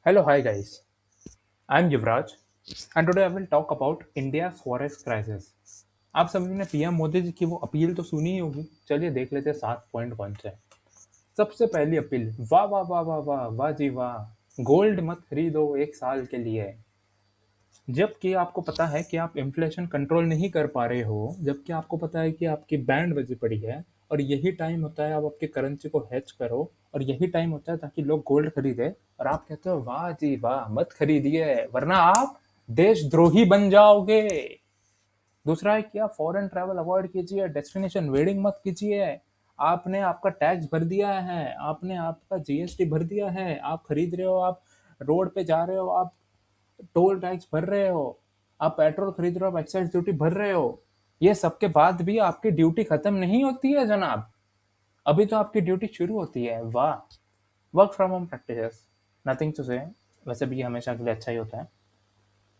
Hello, hi guys. I'm Yuvraj, and today I will talk about India's forest crisis. आप सभी ने PM Modi ji की वो अपील तो सुनी ही होगी। चलिए देख लेते हैं 7 पॉइंट कौन से हैं। सबसे पहली अपील, वाह वाह वाह वाह वाह वाह जी वाह, गोल्ड मत खरीदो 1 साल के लिए। जबकि आपको पता है कि आप इन्फ्लेशन कंट्रोल नहीं कर पा रहे हो, जबकि आपको पता है कि आपकी बैंड बजी पड़ी है, और यही टाइम होता है आप आपकी करेंसी को हेज करो, और यही टाइम होता है ताकि लोग गोल्ड खरीदे, और आप कहते हो वाह जी वाह मत खरीदिए वरना आप देशद्रोही बन जाओगे। दूसरा है कि आप फॉरेन ट्रैवल अवॉइड कीजिए, डेस्टिनेशन वेडिंग मत कीजिए। आपने आपका टैक्स भर दिया है, आपने आपका जीएसटी भर दिया है, आप खरीद रहे हो, आप रोड पे जा रहे हो, आप टोल टैक्स भर रहे हो, आप पेट्रोल खरीद रहे हो, आप एक्साइज ड्यूटी भर रहे हो। ये सबके बाद भी आपकी ड्यूटी खत्म नहीं होती है जनाब, अभी तो आपकी ड्यूटी शुरू होती है। वाह। Work from home practices, nothing to say, वैसे भी ये हमेशा के लिए अच्छा ही होता है।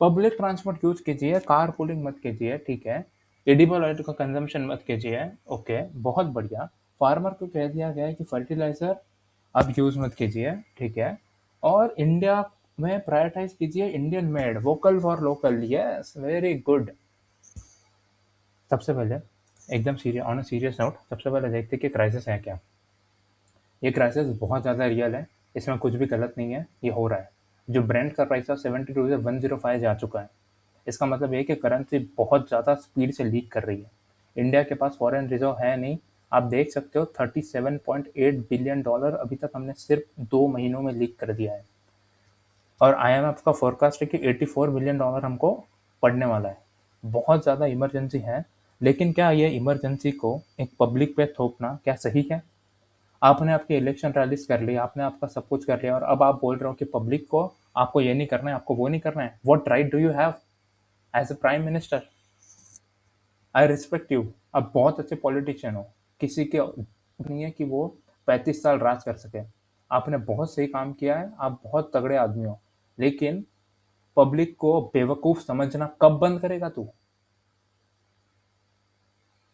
पब्लिक ट्रांसपोर्ट यूज कीजिए, कार पूलिंग मत कीजिए, ठीक है। एडिबल ऑयल का कंजम्पशन मत कीजिए, ओके, बहुत बढ़िया। फार्मर को कह दिया गया है कि फर्टिलाइजर अब यूज मत कीजिए, ठीक है। और इंडिया में प्रायोरिटाइज कीजिए Indian made, vocal for local, yes very good. सबसे पहले एकदम serious, on a serious note, सबसे पहले देखते कि क्राइसिस है क्या। ये क्राइसिस बहुत ज़्यादा रियल है, इसमें कुछ भी गलत नहीं है, ये हो रहा है। जो ब्रेंट का प्राइस था 72 से 105 जा चुका है। इसका मतलब ये है कि करेंसी बहुत ज़्यादा स्पीड से लीक कर रही है। इंडिया के पास फॉरेन रिजर्व है नहीं। आप देख सकते हो 37.8 बिलियन डॉलर अभी तक हमने सिर्फ 2 महीनों में लीक कर दिया है, और आईएमएफ का फोरकास्ट है कि 84 बिलियन डॉलर हमको पड़ने वाला है। बहुत ज़्यादा इमरजेंसी है, लेकिन क्या ये इमरजेंसी को एक पब्लिक पे थोपना क्या सही है? आपने आपकी इलेक्शन रैलीज कर ली, आपने आपका सब कुछ कर लिया, और अब आप बोल रहे हो कि पब्लिक को आपको ये नहीं करना है, आपको वो नहीं करना है। What right do you have as a prime minister? I respect you, आप बहुत अच्छे पॉलिटिशियन हो, किसी के नहीं है कि वो 35 साल राज कर सके। आपने बहुत सही काम किया है, आप बहुत तगड़े आदमी हो, लेकिन पब्लिक को बेवकूफ समझना कब बंद करेगा तू?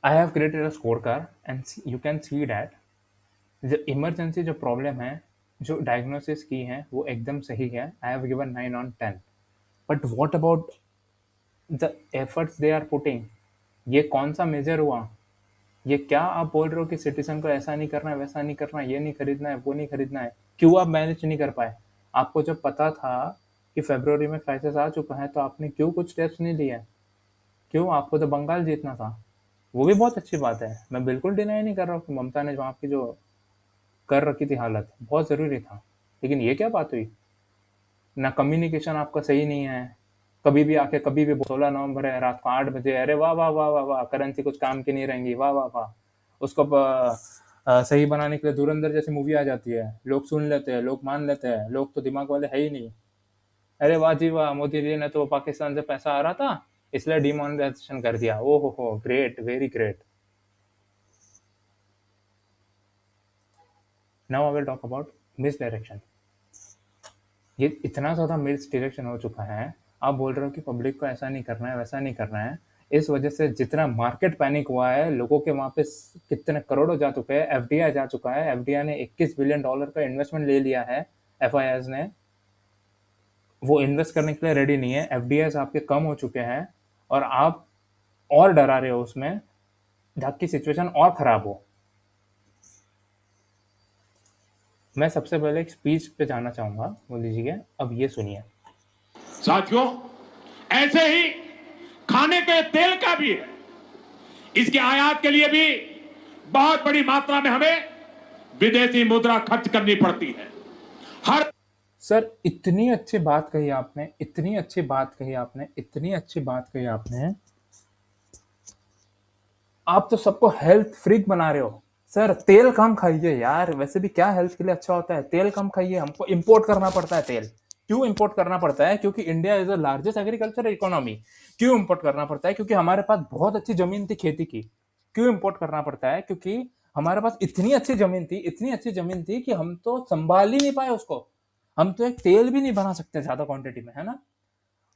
I have created a score card and you can see that जो इमरजेंसी जो प्रॉब्लम है, जो डायग्नोसिस की है, वो एकदम सही है। I have given 9 on 10, but what about the efforts they are putting? ये कौन सा मेजर हुआ? ये क्या आप बोल रहे हो कि सिटीजन को ऐसा नहीं करना है, वैसा नहीं करना है, ये नहीं खरीदना है, वो नहीं खरीदना है? क्यों आप मैनेज नहीं कर पाए? आपको जब पता था कि फरवरी में क्राइसिस आ चुका है, तो आपने क्यों कुछ स्टेप्स नहीं लिए? क्यों? आपको तो बंगाल जीतना था। वो भी बहुत अच्छी बात है, मैं बिल्कुल डिनाई नहीं कर रहा हूँ कि ममता ने वहाँ की जो कर रखी थी हालत, बहुत ज़रूरी था। लेकिन ये क्या बात हुई? ना कम्युनिकेशन आपका सही नहीं है, कभी भी आके कभी भी 16 नवंबर है रात को 8 बजे, अरे वाह वाह वाह वाह वाह, करेंसी कुछ काम की नहीं रहेंगी, वाह वाह वाह। उसको सही बनाने के लिए धुरंधर जैसी मूवी आ जाती है, लोग सुन लेते हैं, लोग मान लेते हैं, लोग तो दिमाग वाले है ही नहीं। अरे वाह जी वाह, मोदी जी ने तो पाकिस्तान से पैसा आ रहा था इसलिए डिमोनेटाइजेशन कर दिया, ओ हो, great, very great. Now I will talk about miss direction. ये इतना ज़्यादा मिस डायरेक्शन हो चुका है, आप बोल रहे हो कि पब्लिक को ऐसा नहीं करना है, वैसा नहीं करना है। इस वजह से जितना मार्केट पैनिक हुआ है, लोगों के वहाँ पे कितने करोड़ों जा चुके हैं, एफडीआई जा चुका है, एफडीआई ने 21 बिलियन डॉलर का इन्वेस्टमेंट ले लिया है, एफआईआईज ने। वो इन्वेस्ट करने के लिए रेडी नहीं है, एफडीआई आपके कम हो चुके हैं, और आप और डरा रहे हो उसमें, ताकि सिचुएशन और खराब हो। मैं सबसे पहले एक स्पीच पे जाना चाहूंगा मोदी जी के, अब ये सुनिए। साथियों, ऐसे ही खाने के तेल का भी है, इसके आयात के लिए भी बहुत बड़ी मात्रा में हमें विदेशी मुद्रा खर्च करनी पड़ती है। हर सर इतनी अच्छी बात कही आपने, इतनी अच्छी बात कही आपने, इतनी अच्छी बात कही आपने, आप तो सबको हेल्थ फ्रीक बना रहे हो। सर तेल कम खाइए यार, वैसे भी क्या हेल्थ के लिए अच्छा होता है, तेल कम खाइए। हमको इंपोर्ट करना पड़ता है तेल। क्यों इंपोर्ट करना पड़ता है? क्योंकि India is the largest agriculture economy. क्यों इंपोर्ट करना पड़ता है? क्योंकि हमारे पास बहुत अच्छी जमीन थी खेती की। क्यों इंपोर्ट करना पड़ता है? क्योंकि हमारे पास इतनी अच्छी जमीन थी, इतनी अच्छी जमीन थी कि हम तो संभाल ही नहीं पाए उसको। हम तो एक तेल भी नहीं बना सकते ज्यादा क्वांटिटी में, है ना।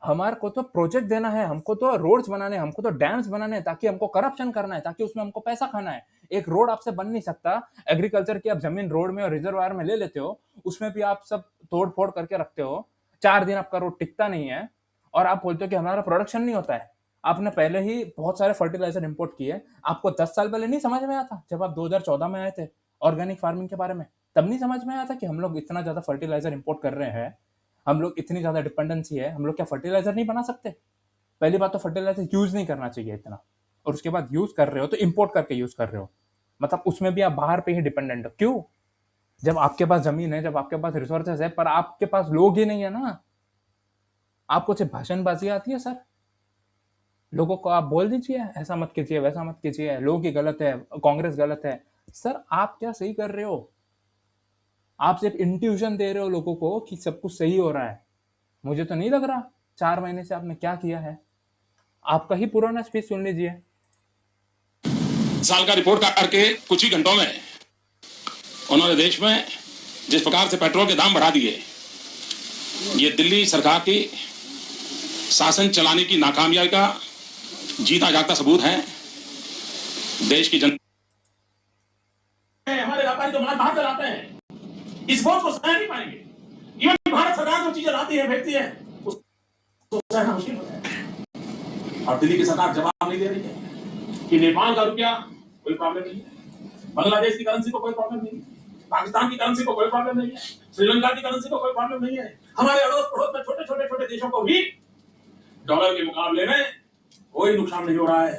हमारे को तो प्रोजेक्ट देना है, हमको तो रोड्स बनाने हैं, हमको तो डैम्स बनाने हैं, ताकि हमको करप्शन करना है, ताकि उसमें हमको पैसा खाना है। एक रोड आपसे बन नहीं सकता। एग्रीकल्चर की आप जमीन रोड में और रिजर्वायर में ले लेते हो, उसमें भी आप सब तोड़ फोड़ करके रखते हो, 4 दिन आपका रोड टिकता नहीं है और आप बोलते हो कि हमारा प्रोडक्शन नहीं होता है। आपने पहले ही बहुत सारे फर्टिलाइजर इंपोर्ट किए, आपको 10 साल पहले नहीं समझ में आया था जब आप 2014 में आए थे ऑर्गेनिक फार्मिंग के बारे में, तब नहीं समझ में आया था कि हम लोग इतना ज्यादा फर्टिलाइजर इंपोर्ट कर रहे हैं, हम लोग इतनी ज्यादा डिपेंडेंसी है, हम लोग क्या फर्टिलाइजर नहीं बना सकते? पहली बात तो फर्टिलाइजर यूज नहीं करना चाहिए इतना, और उसके बाद यूज कर रहे हो तो इंपोर्ट करके यूज कर रहे हो, मतलब उसमें भी आप बाहर पे ही डिपेंडेंट हो। क्यों? जब आपके पास जमीन है, जब आपके पास रिसोर्सेज है, पर आपके पास लोग ही नहीं है ना। आपको सिर्फ भाषणबाजी आती है सर। लोगों को आप बोल दीजिए ऐसा मत कीजिए, वैसा मत कीजिए, लोग ही गलत है, कांग्रेस गलत है। सर आप क्या सही कर रहे हो? आप सिर्फ इंट्यूशन दे रहे हो लोगों को कि सब कुछ सही हो रहा है। मुझे तो नहीं लग रहा 4 महीने से आपने क्या किया है। आपका ही पुराना स्पीच सुन लीजिए। साल का रिपोर्ट कार्ड के कुछ ही घंटों में उन्होंने देश में जिस प्रकार से पेट्रोल के दाम बढ़ा दिए, ये दिल्ली सरकार की शासन चलाने की नाकामयाबी का जीता जागता सबूत है। देश की जनता, हमारे व्यापारी जो माल बाहर चलाते हैं, इस बोझ को सह नहीं पाएंगे। इवन भारत सरकार जो चीजें लाती है, भेजती है, उसको सहना मुश्किल होता है। और दिल्ली की सरकार जवाब नहीं दे रही है कि नेपाल का रुपया कोई प्रॉब्लम नहीं है, बांग्लादेश की करेंसी को कोई प्रॉब्लम नहीं है, पाकिस्तान की करेंसी को कोई प्रॉब्लम नहीं है, श्रीलंका की करेंसी को कोई प्रॉब्लम नहीं है। हमारे अड़ोस पड़ोस में छोटे छोटे छोटे देशों को भी डॉलर के मुकाबले में कोई नुकसान नहीं हो रहा है।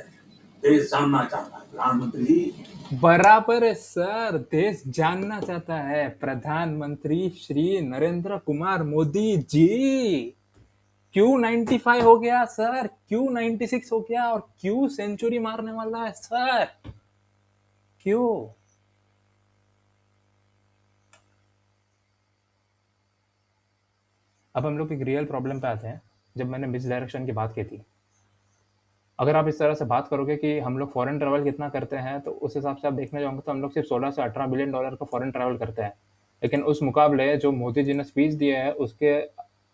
देश जानना चाहता है प्रधानमंत्री। बराबर है सर, देश जानना चाहता है प्रधानमंत्री श्री नरेंद्र कुमार मोदी जी। क्यों 95 हो गया सर, क्यों 96 हो गया, और क्यों सेंचुरी मारने वाला है सर? क्यों? अब हम लोग एक रियल प्रॉब्लम पे आते हैं। जब मैंने मिस डायरेक्शन की बात की थी, अगर आप इस तरह से बात करोगे कि हम लोग फॉरेन ट्रैवल कितना करते हैं, तो उस हिसाब से आप देखने जाओगे तो हम लोग सिर्फ 16 से 18 बिलियन डॉलर का फॉरेन ट्रैवल करते हैं। लेकिन उस मुकाबले जो मोदी जी ने स्पीच दिया है उसके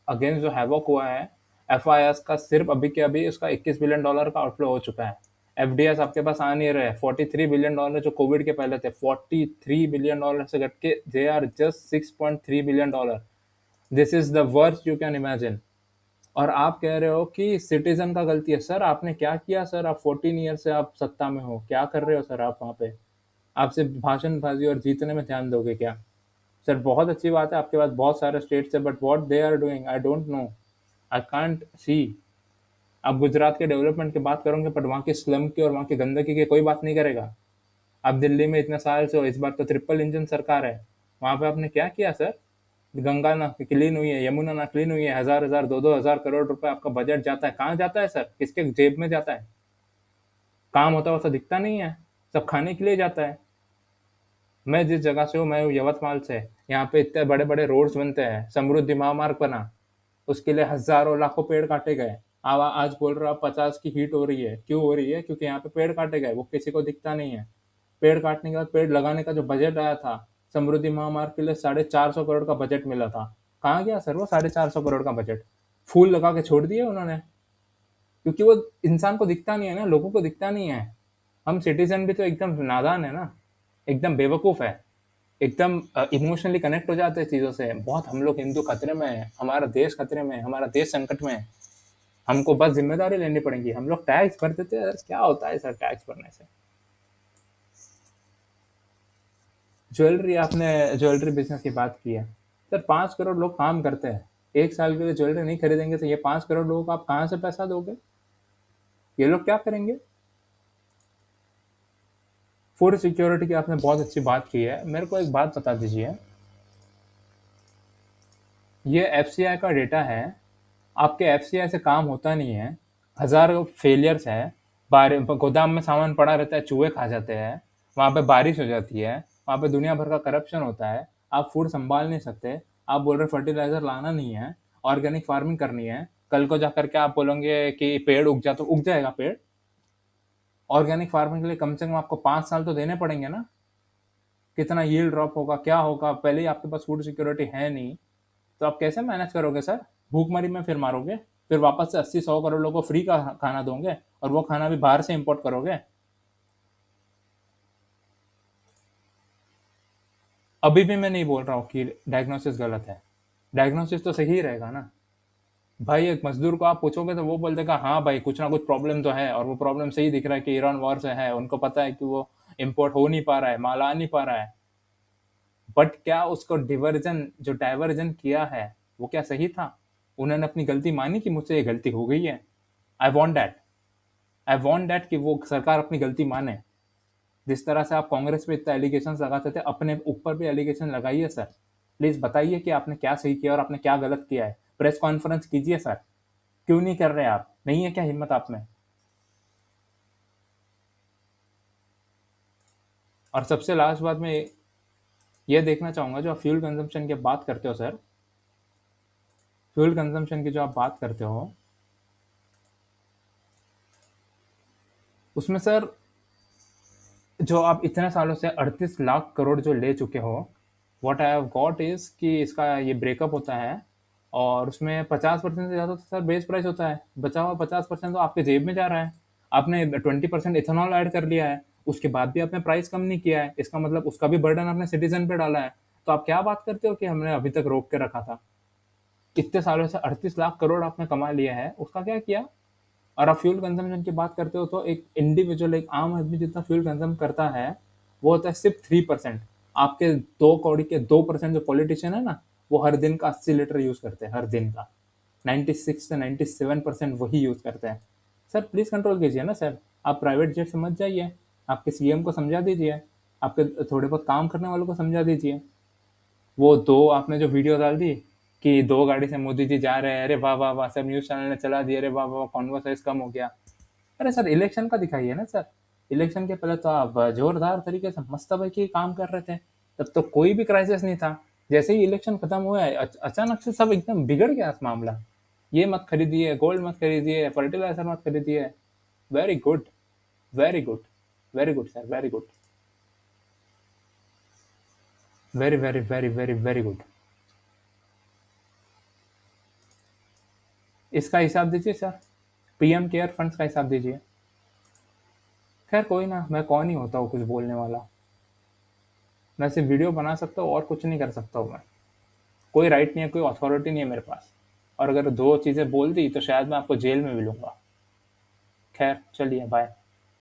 अगेंस्ट जो हैवॉक हुआ है, एफ का सिर्फ अभी के अभी उसका 21 बिलियन डॉलर का आउटफ्लो हो चुका है। एफ आपके पास आ नहीं रहे। 43 बिलियन डॉलर जो कोविड के पहले थे, 43 बिलियन डॉलर से घट के they are just 6.3 billion dollar. This is the worst you can imagine. और आप कह रहे हो कि सिटीजन का गलती है। सर आपने क्या किया सर? आप 14 ईयर से आप सत्ता में हो, क्या कर रहे हो सर आप वहाँ पे? आप सिर्फ भाषणबाजी और जीतने में ध्यान दोगे क्या? सर बहुत अच्छी बात है, आपके पास बहुत सारे स्टेट्स है, but what they are doing I don't know, I can't see. आप गुजरात के डेवलपमेंट की बात करोगे, बट वहाँ की स्लम की और वहाँ की गंदगी की कोई बात नहीं करेगा। आप दिल्ली में इतने साल से हो, इस बार तो ट्रिपल इंजन सरकार है, वहाँ पे आपने क्या किया सर? गंगा ना क्लीन हुई है, यमुना ना क्लीन हुई है, हजार हजार 2-2 हजार करोड़ रुपए आपका बजट जाता है, कहाँ जाता है सर? किसके जेब में जाता है? काम होता वैसा दिखता नहीं है, सब खाने के लिए जाता है। मैं जिस जगह से हूँ, मैं हूँ यवतमाल से, यहाँ पे इतने बड़े बड़े रोड्स बनते हैं, समृद्धि महामार्ग बना, उसके लिए हजारों लाखों पेड़ काटे गए। आज बोल रहा 50 की हीट हो रही है, क्यों हो रही है? क्योंकि यहाँ पे पेड़ काटे गए, वो किसी को दिखता नहीं है। पेड़ काटने के बाद पेड़ लगाने का जो बजट आया था समृद्धि महामार्ग के लिए, 450 करोड़ का बजट मिला था, कहाँ गया सर वो 450 करोड़ का बजट? फूल लगा के छोड़ दिए उन्होंने, क्योंकि वो इंसान को दिखता नहीं है ना, लोगों को दिखता नहीं है। हम सिटीजन भी तो एकदम नादान है ना, एकदम बेवकूफ है, एकदम इमोशनली कनेक्ट हो जाते हैं चीज़ों से। बहुत हम लोग हिंदू खतरे में है, हमारा देश खतरे में है, हमारा देश संकट में है। हमको बस जिम्मेदारी लेनी पड़ेगी। हम लोग टैक्स भर देते हैं, क्या होता है सर टैक्स भरने से? ज्वेलरी, आपने ज्वेलरी बिजनेस की बात की है सर, 5 करोड़ लोग काम करते हैं, 1 साल के लिए ज्वेलरी नहीं खरीदेंगे तो ये 5 करोड़ लोगों को आप कहाँ से पैसा दोगे? ये लोग क्या करेंगे? फूड सिक्योरिटी की आपने बहुत अच्छी बात की है। मेरे को एक बात बता दीजिए, ये एफ का डेटा है, आपके एफ से काम होता नहीं है, हजार फेलियर्स है, गोदाम में सामान पड़ा रहता है, चूहे खा जाते हैं, वहाँ पे बारिश हो जाती है, वहाँ पे दुनिया भर का करप्शन होता है, आप फूड संभाल नहीं सकते, आप बोल रहे फर्टिलाइजर लाना नहीं है, ऑर्गेनिक फार्मिंग करनी है, कल को जाकर के आप बोलोगे कि पेड़ उग जा, तो उग जाएगा पेड़? ऑर्गेनिक फार्मिंग के लिए कम से कम आपको 5 साल तो देने पड़ेंगे ना। कितना यील्ड ड्रॉप होगा, क्या होगा, पहले ही आपके पास फूड सिक्योरिटी है नहीं, तो आप कैसे मैनेज करोगे सर? भूखमरी में फिर मारोगे, फिर वापस से 80-100 करोड़ लोगों को फ्री का खाना दोगे, और वो खाना भी बाहर से इंपोर्ट करोगे। अभी भी मैं नहीं बोल रहा हूँ कि डायग्नोसिस गलत है, डायग्नोसिस तो सही रहेगा ना। भाई एक मजदूर को आप पूछोगे तो वो बोल देगा हाँ भाई कुछ ना कुछ प्रॉब्लम तो है, और वो प्रॉब्लम सही दिख रहा है कि ईरान वॉर से है, उनको पता है कि वो इम्पोर्ट हो नहीं पा रहा है, माल आ नहीं पा रहा है। बट क्या उसको डिवर्जन जो डाइवर्जन किया है वो क्या सही था? उन्होंने अपनी गलती मानी कि मुझसे ये गलती हो गई है। I want that. I want that कि वो सरकार अपनी गलती माने। जिस तरह से आप कांग्रेस पे इतना एलिगेशन लगाते थे, अपने ऊपर भी एलिगेशन लगाइए सर। प्लीज बताइए कि आपने क्या सही किया और आपने क्या गलत किया है। प्रेस कॉन्फ्रेंस कीजिए सर। क्यों नहीं कर रहे आप? नहीं है क्या हिम्मत आप में? और सबसे लास्ट बात में ये देखना चाहूंगा, जो आप फ्यूल कंजम्पशन की बात करते हो सर, फ्यूल कंजम्पशन की जो आप बात करते हो उसमें सर जो आप इतने सालों से 38 लाख करोड़ जो ले चुके हो, what I have got is कि इसका ये ब्रेकअप होता है और उसमें 50% से ज़्यादा तो सर बेस प्राइस होता है, बचा हुआ 50% तो आपके जेब में जा रहा है। आपने 20% इथेनॉल ऐड कर लिया है, उसके बाद भी आपने प्राइस कम नहीं किया है, इसका मतलब उसका भी बर्डन आपने सिटीजन पे डाला है। तो आप क्या बात करते हो कि हमने अभी तक रोक के रखा था? इतने सालों से 38 लाख करोड़ आपने कमा लिया है, उसका क्या किया? और आप फ्यूल कंजम्पशन की बात करते हो तो एक इंडिविजुअल, एक आम आदमी जितना फ्यूल कंज्यूम करता है वो होता है सिर्फ 3%। आपके 2 कौड़ी के 2% जो पॉलिटिशियन है ना, वो हर दिन का 80 लीटर यूज करते हैं, हर दिन का 96 से 97% वही यूज करते हैं। सर प्लीज कंट्रोल कीजिए ना सर। आप प्राइवेट जेट से मत जाइए। आपके सीएम को समझा दीजिए, आपके थोड़े बहुत काम करने वालों को समझा दीजिए। वो दो आपने जो वीडियो डाल दी कि 2 गाड़ी से मोदी जी जा रहे हैं, अरे वाह वाह वाह, सब न्यूज चैनल ने चला दिया, अरे वाह वाह, कॉन्वर्साइज कम हो गया। अरे सर इलेक्शन का दिखाइए ना सर। इलेक्शन के पहले तो आप जोरदार तरीके से मस्त भाई की काम कर रहे थे, तब तो कोई भी क्राइसिस नहीं था। जैसे ही इलेक्शन खत्म हुआ है अचानक से सब एकदम बिगड़ गया इस मामला। ये मत खरीदिए, गोल्ड मत खरीदिए, फर्टिलाइजर मत खरीदिए। Very good, very good, very good sir, very good, very very very very very good. इसका हिसाब दीजिए सर, पीएम केयर फंड्स का हिसाब दीजिए। खैर कोई ना, मैं कौन ही होता हूँ कुछ बोलने वाला। मैं सिर्फ वीडियो बना सकता हूँ और कुछ नहीं कर सकता हूँ मैं। कोई राइट नहीं है, कोई अथॉरिटी नहीं है मेरे पास। और अगर 2 चीज़ें बोल दी तो शायद मैं आपको जेल में मिलूंगा। खैर चलिए, बाय।